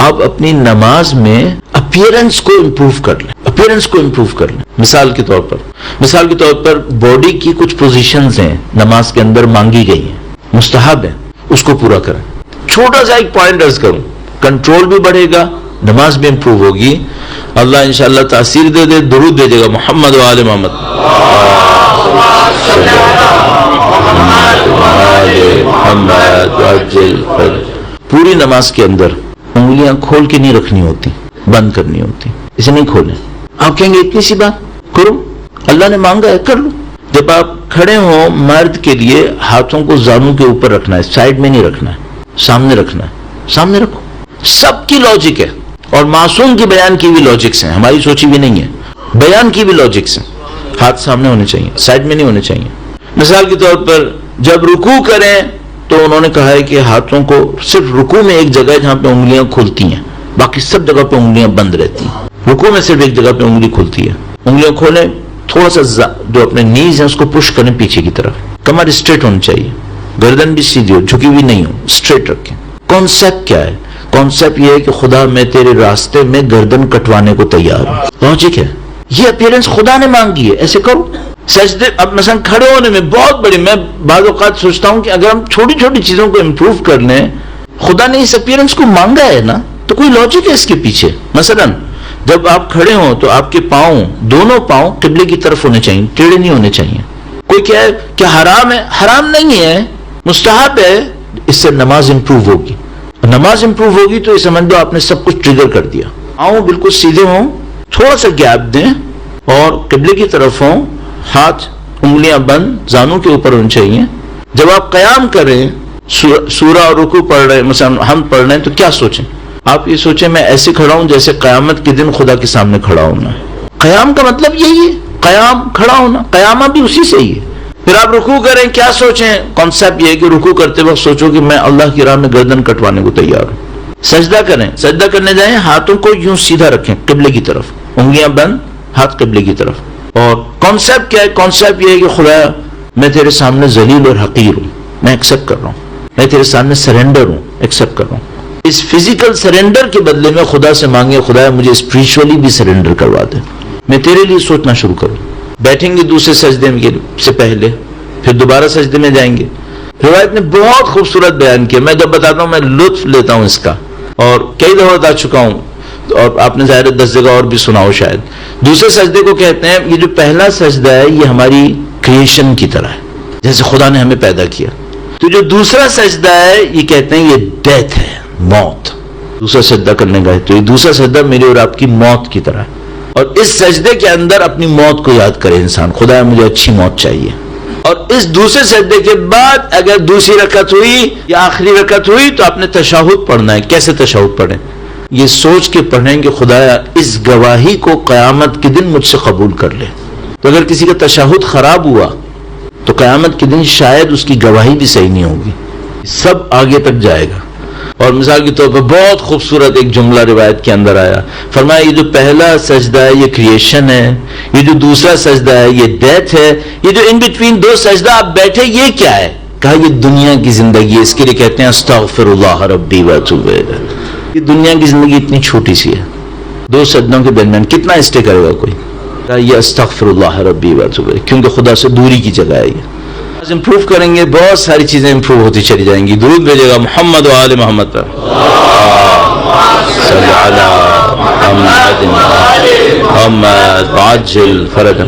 آپ اپنی نماز میں اپیرنس کو امپروو کر لیں. مثال کے طور پر باڈی کی کچھ پوزیشنز ہیں نماز کے اندر مانگی گئی ہیں, مستحب ہیں, اس کو پورا کریں. چھوٹا سا ایک پوائنٹ عرض کروں, کنٹرول بھی بڑھے گا, نماز بھی امپروو ہوگی. اللہ انشاءاللہ تاثیر دے دے, درود دے گا محمد و آل محمد. پوری نماز کے اندر انگلیاں کھول کے نہیں رکھنی ہوتی, بند کرنی ہوتی, اسے نہیں کھولیں. آپ کہیں گے اتنی سی بات کرو, اللہ نے مانگا ہے کر لو. جب آپ کھڑے ہوں مرد کے لیے ہاتھوں کو زانوں کے اوپر رکھنا ہے, سائڈ میں نہیں رکھنا ہے, سامنے رکھنا ہے. سامنے رکھو. سب کی لاجک ہے, اور معصوم کی بیان کی بھی لاجکس ہیں, ہماری سوچی بھی نہیں ہے, بیان کی بھی لاجکس ہیں. ہاتھ سامنے ہونے چاہیے, سائڈ میں نہیں ہونے چاہیے. مثال کے طور پر جب رکوع کریں تو انہوں نے کہا ہے کہ ہاتھوں کو صرف رکوع میں ایک جگہ جہاں پہ انگلیاں کھلتی ہیں, باقی سب جگہ پہ انگلیاں بند رہتی ہیں. رکوع میں صرف ایک جگہ پہ انگلی کھلتی ہے. انگلیاں کھولیں, تھوڑا سا جو اپنے نیز ہیں اس کو پش کریں پیچھے کی طرف. کمر اسٹریٹ ہونی چاہیے, گردن بھی سیدھی ہو, جھکی ہوئی نہیں ہو, اسٹریٹ رکھیں. کانسیپٹ کیا ہے؟ کانسیپٹ یہ ہے کہ خدا میں تیرے راستے میں گردن کٹوانے کو تیار ہوں. لاجک ہے, یہ اپیرنس خدا نے مانگی ہے, ایسے کرو. سجدے اب مثلا کھڑے ہونے میں بہت بڑی, میں بعض اوقات سوچتا ہوں کہ اگر ہم چھوٹی چھوٹی چیزوں کو امپروو کر لیں, خدا نے اس اپیرنس کو مانگا ہے نا, تو کوئی لاجک ہے اس کے پیچھے. مثلا جب آپ کھڑے ہوں تو آپ کے پاؤں, دونوں پاؤں قبلے کی طرف ہونے چاہیے, ٹیڑھے نہیں ہونے چاہیے. کوئی کہے کہ حرام ہے, حرام نہیں ہے, مستحب ہے. اس سے نماز امپروو ہوگی. نماز امپروو ہوگی تو یہ سمجھ لو آپ نے سب کچھ ٹریگر کر دیا. پاؤں بالکل سیدھے ہوں, تھوڑا سا گیپ دیں اور قبلے کی طرف ہوں, ہاتھ انگلیاں بند, زانوں کے اوپر ہونے چاہیے. جب آپ قیام کریں, سورہ اور رکوع پڑھ رہے ہیں, مثلا ہم پڑھ رہے ہیں, تو کیا سوچیں؟ آپ یہ سوچیں میں ایسے کھڑا ہوں جیسے قیامت کے دن خدا کے سامنے کھڑا ہونا. قیام کا مطلب یہی ہے, قیام کھڑا ہونا, قیامہ بھی اسی سے ہی ہے. پھر آپ رکوع کریں, کیا سوچیں؟ کانسیپٹ یہ ہے کہ رکوع کرتے وقت سوچو کہ میں اللہ کی راہ میں گردن کٹوانے کو تیار ہوں. سجدہ کریں, سجدہ کرنے جائیں, ہاتھوں کو یوں سیدھا رکھیں قبلے کی طرف, انگلیاں بند, ہاتھ قبلے کی طرف. اور کانسیپٹ کیا ہے؟ کانسیپٹ یہ ہے کہ خدا میں تیرے سامنے ذلیل اور حقیر ہوں, میں ایکسیپٹ کر رہا ہوں, میں تیرے سامنے سرنڈر ہوں, ایکسیپٹ کر رہا ہوں. اس فزیکل سرنڈر کے بدلے میں خدا سے مانگے, خدا مجھے اسپریچولی بھی سرنڈر کروا دے, میں تیرے لیے سوچنا شروع کروں. بیٹھیں گے دوسرے سجدے سے پہلے, پھر دوبارہ سجدے میں جائیں گے. روایت نے بہت خوبصورت بیان کیا, میں جب بتاتا ہوں میں لطف لیتا ہوں اس کا, اور کئی دفعہ بتا چکا ہوں, اور آپ نے ظاہر 10 جگہ اور بھی سنا ہو شاید. دوسرے سجدے کو کہتے ہیں, یہ جو پہلا سجدہ ہے یہ ہماری کریشن کی طرح ہے, جیسے خدا نے ہمیں پیدا کیا. تو جو دوسرا سجدہ ہے یہ کہتے ہیں یہ ڈیتھ ہے, موت. دوسرا سجدہ کرنے کا ہے تو یہ دوسرا سجدہ میری اور آپ کی موت کی طرح ہے. اور اس سجدے کے اندر اپنی موت کو یاد کرے انسان, خدا مجھے اچھی موت چاہیے. اور اس دوسرے سجدے کے بعد اگر دوسری رکعت ہوئی یا آخری رکعت ہوئی تو آپ نے تشہد پڑھنا ہے. کیسے تشہد پڑھیں؟ یہ سوچ کے پڑھیں کہ خدایا اس گواہی کو قیامت کے دن مجھ سے قبول کر لے. تو اگر کسی کا تشہد خراب ہوا تو قیامت کے دن شاید اس کی گواہی بھی صحیح نہیں ہوگی, سب آگے تک جائے گا. اور مثال کے طور پر بہت خوبصورت ایک جملہ روایت کے اندر آیا, فرمایا یہ جو پہلا سجدہ ہے یہ کریشن ہے, یہ جو دوسرا سجدہ ہے یہ ڈیتھ ہے, یہ جو ان بٹوین دو سجدہ آپ بیٹھے یہ کیا ہے؟ کہا یہ دنیا کی زندگی ہے, اس کے لیے کہتے ہیں استغفر اللہ ربی واتوب الیہ. یہ دنیا کی زندگی اتنی چھوٹی سی ہے, دو سجدوں کے درمیان کتنا اسٹے کرے گا کوئی؟ یہ استغفر اللہ ربی واتوب الیہ, کیونکہ خدا سے دوری کی جگہ ہے. یہ امپروو کریں گے, بہت ساری چیزیں امپروو ہوتی چلی جائیں گی. درود بھیجے گا محمد و آل محمد پر. صلی علی محمد عاجل فرجا.